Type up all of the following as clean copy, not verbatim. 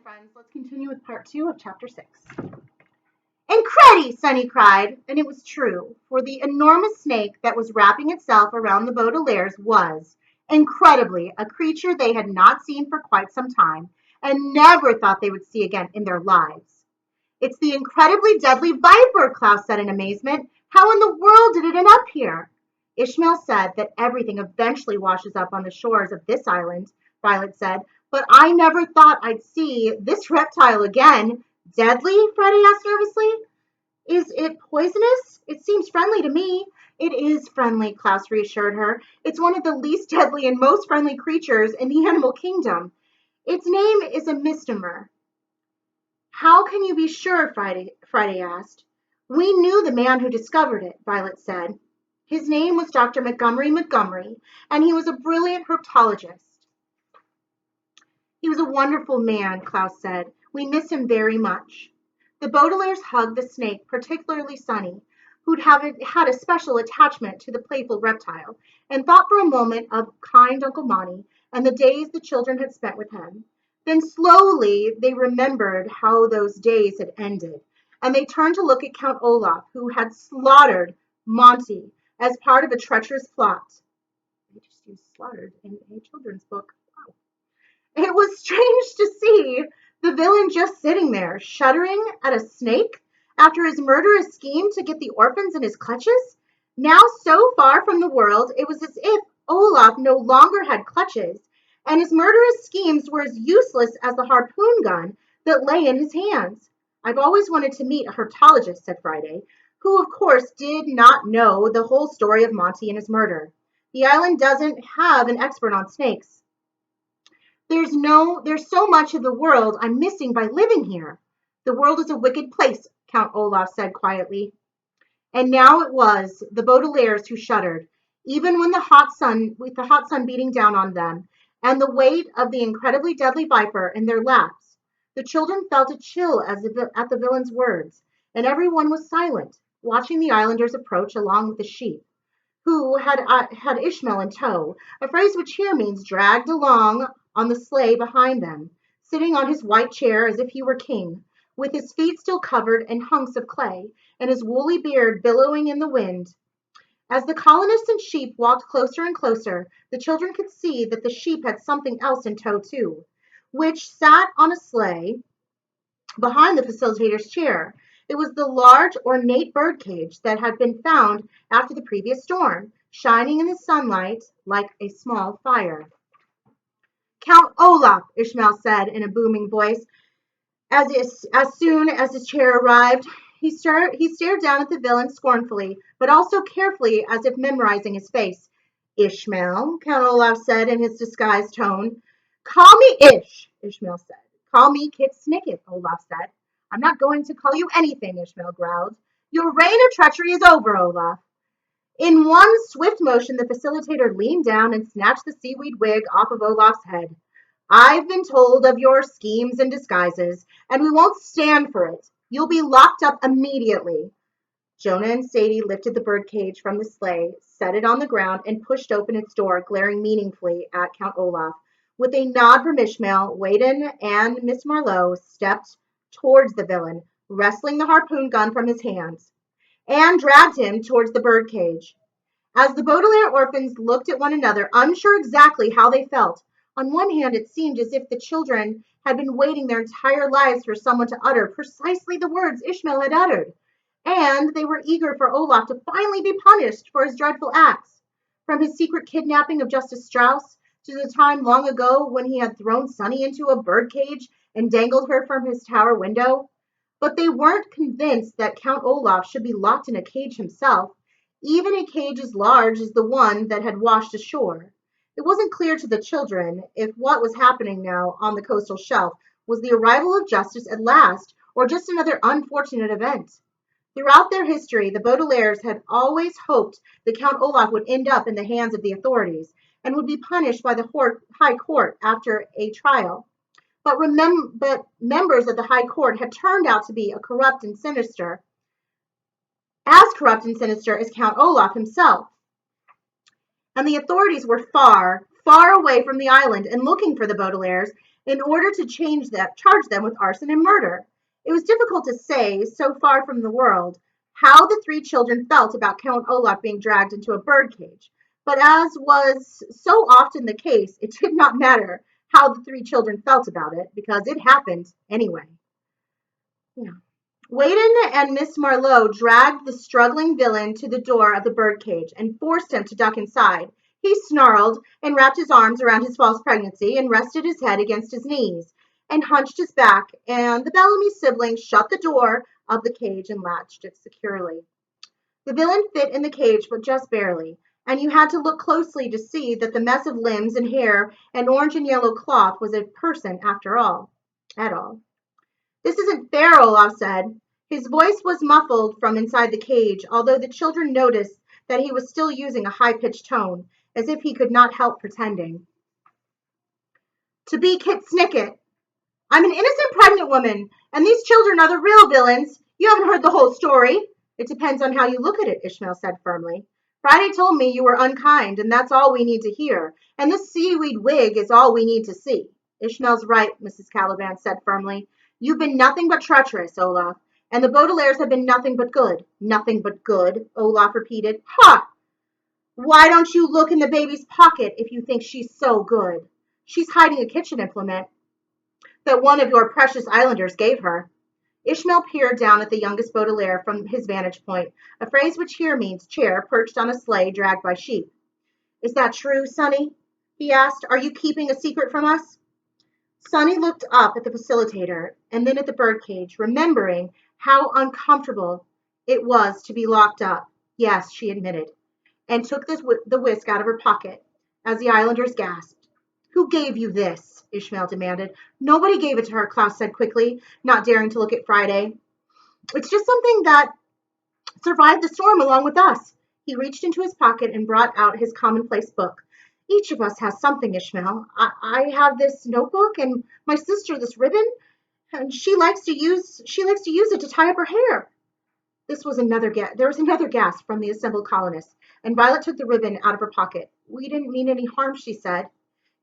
friends, let's continue with part 2 of chapter 6. Incredi! Sunny cried, and it was true, for the enormous snake that was wrapping itself around the Baudelaires was, incredibly, a creature they had not seen for quite some time, and never thought they would see again in their lives. It's the incredibly deadly viper, Klaus said in amazement. How in the world did it end up here? Ishmael said that everything eventually washes up on the shores of this island, Violet said, but I never thought I'd see this reptile again. Deadly? Freddie asked nervously. Is it poisonous? It seems friendly to me. It is friendly, Klaus reassured her. It's one of the least deadly and most friendly creatures in the animal kingdom. Its name is a misnomer. How can you be sure? Friday asked. We knew the man who discovered it, Violet said. His name was Dr. Montgomery, and he was a brilliant herpetologist. He was a wonderful man, Klaus said. We miss him very much. The Baudelaires hugged the snake, particularly Sunny, who'd had a special attachment to the playful reptile, and thought for a moment of kind Uncle Monty and the days the children had spent with him. Then slowly they remembered how those days had ended, and they turned to look at Count Olaf, who had slaughtered Monty as part of a treacherous plot. They just used slaughtered in a children's book. Wow. It was strange to see the villain just sitting there, shuddering at a snake after his murderous scheme to get the orphans in his clutches. Now so far from the world, it was as if Olaf no longer had clutches, and his murderous schemes were as useless as the harpoon gun that lay in his hands. I've always wanted to meet a herpetologist, said Friday, who of course did not know the whole story of Monty and his murder. The island doesn't have an expert on snakes. There's so much of the world I'm missing by living here. The world is a wicked place, Count Olaf said quietly. And now it was the Baudelaires who shuddered, even when with the hot sun beating down on them, and the weight of the incredibly deadly viper in their laps. The children felt a chill at the villain's words, and everyone was silent, watching the islanders approach along with the sheep, who had Ishmael in tow, a phrase which here means dragged along on the sleigh behind them, sitting on his white chair as if he were king, with his feet still covered in hunks of clay, and his woolly beard billowing in the wind. As the colonists and sheep walked closer and closer, the children could see that the sheep had something else in tow too, which sat on a sleigh behind the facilitator's chair. It was the large, ornate birdcage that had been found after the previous storm, shining in the sunlight like a small fire. Count Olaf, Ishmael said in a booming voice, as soon as his chair arrived. He stared down at the villain scornfully, but also carefully, as if memorizing his face. Ishmael, Count Olaf said in his disguised tone. Call me Ish, Ishmael said. Call me Kit Snicket, Olaf said. I'm not going to call you anything, Ishmael growled. Your reign of treachery is over, Olaf. In one swift motion, the facilitator leaned down and snatched the seaweed wig off of Olaf's head. I've been told of your schemes and disguises, and we won't stand for it. You'll be locked up immediately. Jonah and Sadie lifted the birdcage from the sleigh, set it on the ground, and pushed open its door, glaring meaningfully at Count Olaf. With a nod from Ishmael, Waden and Miss Marlowe stepped towards the villain, wresting the harpoon gun from his hands, and dragged him towards the birdcage. As the Baudelaire orphans looked at one another, unsure exactly how they felt, on one hand it seemed as if the children had been waiting their entire lives for someone to utter precisely the words Ishmael had uttered, and they were eager for Olaf to finally be punished for his dreadful acts, from his secret kidnapping of Justice Strauss to the time long ago when he had thrown Sunny into a birdcage and dangled her from his tower window. But they weren't convinced that Count Olaf should be locked in a cage himself, even a cage as large as the one that had washed ashore. It wasn't clear to the children if what was happening now on the coastal shelf was the arrival of justice at last, or just another unfortunate event. Throughout their history, the Baudelaires had always hoped that Count Olaf would end up in the hands of the authorities and would be punished by the High Court after a trial. But members of the High Court had turned out to be as corrupt and sinister as Count Olaf himself. And the authorities were far, far away from the island and looking for the Baudelaires, in order to charge them with arson and murder. It was difficult to say, so far from the world, how the three children felt about Count Olaf being dragged into a birdcage. But as was so often the case, it did not matter how the three children felt about it, because it happened anyway. Yeah. Waydon and Miss Marlowe dragged the struggling villain to the door of the birdcage and forced him to duck inside. He snarled and wrapped his arms around his false pregnancy and rested his head against his knees and hunched his back, and the Bellamy siblings shut the door of the cage and latched it securely. The villain fit in the cage, but just barely, and you had to look closely to see that the mess of limbs and hair and orange and yellow cloth was a person after all. At all. This isn't fair, Olaf said. His voice was muffled from inside the cage, although the children noticed that he was still using a high-pitched tone, as if he could not help pretending. To be Kit Snicket. I'm an innocent pregnant woman, and these children are the real villains. You haven't heard the whole story. It depends on how you look at it, Ishmael said firmly. Friday told me you were unkind, and that's all we need to hear. And this seaweed wig is all we need to see. Ishmael's right, Mrs. Caliban said firmly. You've been nothing but treacherous, Olaf, and the Baudelaires have been nothing but good. Nothing but good, Olaf repeated. Ha! Why don't you look in the baby's pocket if you think she's so good? She's hiding a kitchen implement that one of your precious islanders gave her. Ishmael peered down at the youngest Baudelaire from his vantage point, a phrase which here means chair perched on a sleigh dragged by sheep. Is that true, Sonny? He asked. Are you keeping a secret from us? Sonny looked up at the facilitator and then at the birdcage, remembering how uncomfortable it was to be locked up. Yes, she admitted, and took the whisk out of her pocket as the islanders gasped. Who gave you this? Ishmael demanded. Nobody gave it to her, Klaus said quickly, not daring to look at Friday. It's just something that survived the storm along with us. He reached into his pocket and brought out his commonplace book. Each of us has something, Ishmael. I have this notebook, and my sister this ribbon, and she likes to use it to tie up her hair. There was another gasp from the assembled colonists, and Violet took the ribbon out of her pocket. We didn't mean any harm, she said.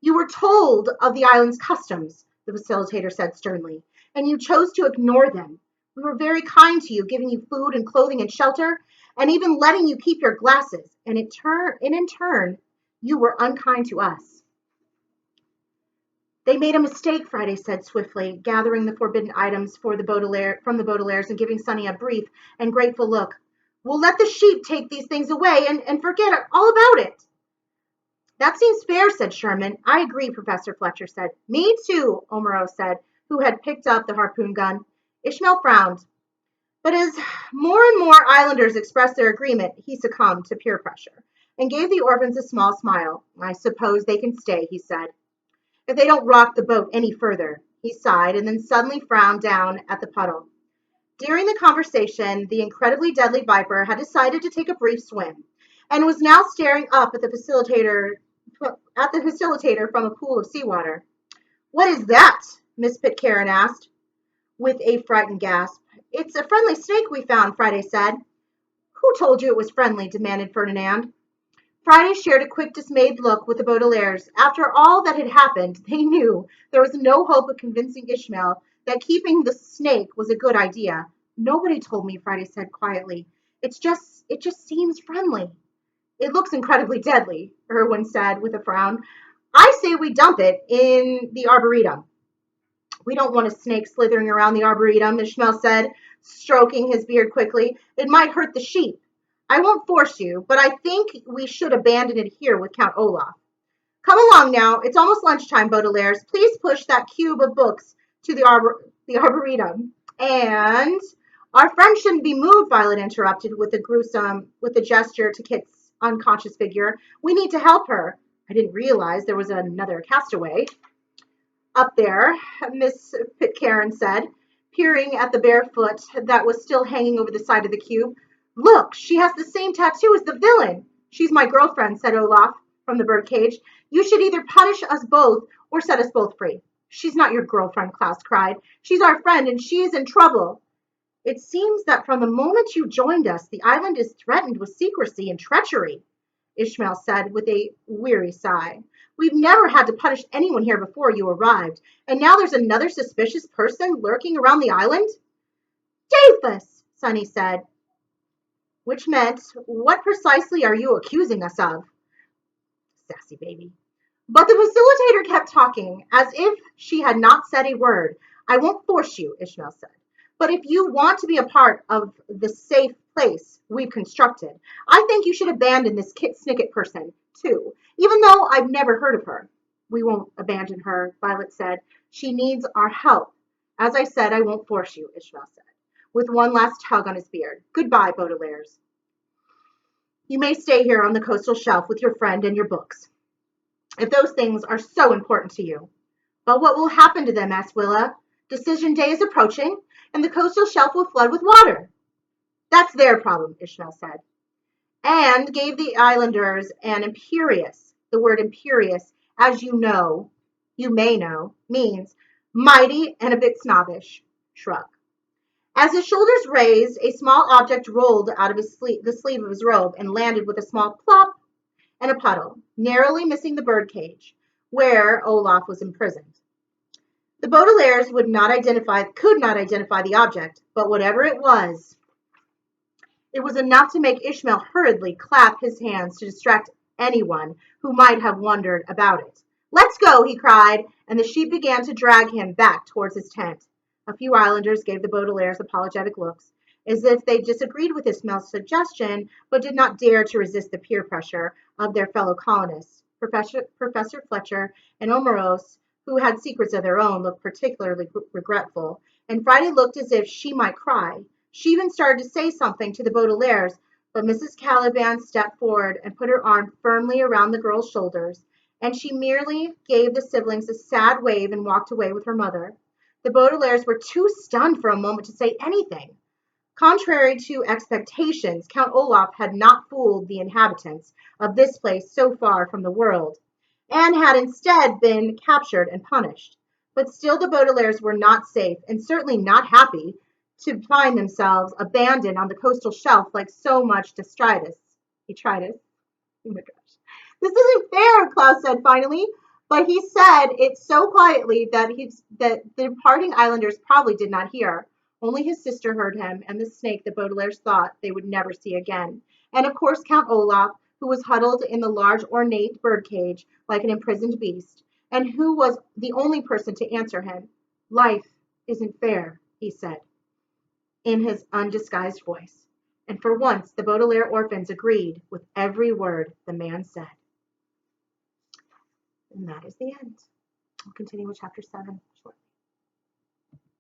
You were told of the island's customs, the facilitator said sternly, and you chose to ignore them. We were very kind to you, giving you food and clothing and shelter, and even letting you keep your glasses, and in turn, you were unkind to us. They made a mistake, Friday said swiftly, gathering the forbidden items from the Baudelaires and giving Sonny a brief and grateful look. We'll let the sheep take these things away and forget all about it. That seems fair, said Sherman. I agree, Professor Fletcher said. Me too, Omero said, who had picked up the harpoon gun. Ishmael frowned. But as more and more islanders expressed their agreement, he succumbed to peer pressure and gave the orphans a small smile. I suppose they can stay, he said. If they don't rock the boat any further, he sighed, and then suddenly frowned down at the puddle. During the conversation, the incredibly deadly viper had decided to take a brief swim, and was now staring up at the facilitator from a pool of seawater. What is that? Miss Pitcairn asked, with a frightened gasp. It's a friendly snake we found, Friday said. Who told you it was friendly? Demanded Ferdinand. Friday shared a quick, dismayed look with the Baudelaires. After all that had happened, they knew there was no hope of convincing Ishmael that keeping the snake was a good idea. Nobody told me, Friday said quietly. It just seems friendly. It looks incredibly deadly, Irwin said with a frown. I say we dump it in the arboretum. We don't want a snake slithering around the arboretum, Ishmael said, stroking his beard quickly. It might hurt the sheep. I won't force you, but I think we should abandon it here with Count Olaf. Come along now. It's almost lunchtime, Baudelaires. Please push that cube of books to the arboretum. And our friend shouldn't be moved, Violet interrupted with a gesture to Kit's unconscious figure. We need to help her. I didn't realize there was another castaway up there, Miss Pitcairn said, peering at the bare foot that was still hanging over the side of the cube. Look, she has the same tattoo as the villain. She's my girlfriend, said Olaf from the birdcage. You should either punish us both or set us both free. She's not your girlfriend, Klaus cried. She's our friend, and she is in trouble. It seems that from the moment you joined us, the island is threatened with secrecy and treachery. Ishmael said with a weary sigh. We've never had to punish anyone here before you arrived, and now there's another suspicious person lurking around the island? Daedalus, Sunny said, which meant, what precisely are you accusing us of? Sassy baby. But the facilitator kept talking, as if she had not said a word. I won't force you, Ishmael said. But if you want to be a part of the safe place we've constructed, I think you should abandon this Kit Snicket person, too, even though I've never heard of her. We won't abandon her, Violet said. She needs our help. As I said, I won't force you, Ishmael said, with one last tug on his beard. Goodbye, Baudelaires. You may stay here on the coastal shelf with your friend and your books, if those things are so important to you. But what will happen to them, asked Willa. Decision day is approaching, and the coastal shelf will flood with water. That's their problem, Ishmael said, and gave the islanders an imperious, the word imperious, as you may know, means mighty and a bit snobbish, shrug. As his shoulders raised, a small object rolled out of the sleeve of his robe and landed with a small plop and a puddle, narrowly missing the birdcage, where Olaf was imprisoned. The Baudelaires could not identify the object, but whatever it was enough to make Ishmael hurriedly clap his hands to distract anyone who might have wondered about it. Let's go, he cried, and the sheep began to drag him back towards his tent. A few islanders gave the Baudelaires apologetic looks, as if they disagreed with Ishmael's suggestion, but did not dare to resist the peer pressure of their fellow colonists. Professor Fletcher and Omeros, who had secrets of their own, looked particularly regretful, and Friday looked as if she might cry. She even started to say something to the Baudelaires, but Mrs. Caliban stepped forward and put her arm firmly around the girl's shoulders, and she merely gave the siblings a sad wave and walked away with her mother. The Baudelaires were too stunned for a moment to say anything. Contrary to expectations, Count Olaf had not fooled the inhabitants of this place so far from the world, and had instead been captured and punished. But still the Baudelaires were not safe, and certainly not happy, to find themselves abandoned on the coastal shelf like so much detritus. Oh my gosh. This isn't fair, Klaus said finally, but he said it so quietly that the departing islanders probably did not hear. Only his sister heard him, and the snake the Baudelaires thought they would never see again. And of course Count Olaf, who was huddled in the large ornate birdcage like an imprisoned beast, and who was the only person to answer him. Life isn't fair, he said, in his undisguised voice. And for once the Baudelaire orphans agreed with every word the man said. And that is the end. I'll continue with chapter 7 shortly.